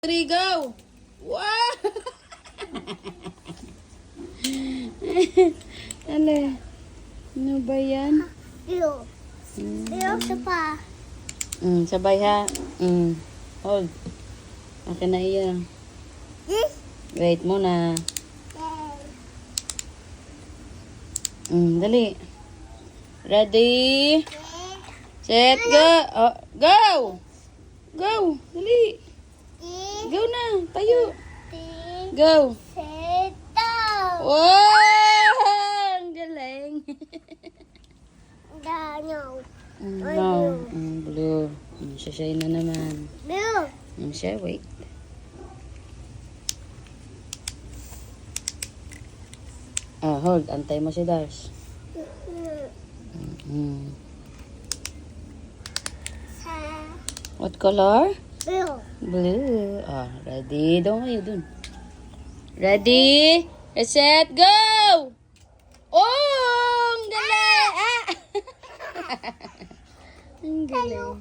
Three, go! Wow! Ano ba yan? Iyo. Iyo sa pa. Sabay ha. Hold. Akin na iya. Wait muna. Dali. Ready? Set, go! Oh, go! Go! Dali. Go na. Tayo. Go. Seto. Wow! Ang galing. Daniel. No. Blue. Siya na naman. Blue. Siya, wait. Hold. Antay mo si Dars. What color? Blue. Blue. Ready? Doon kayo dun. Ready? Set, go! Oh! Ang galing! Ang galing.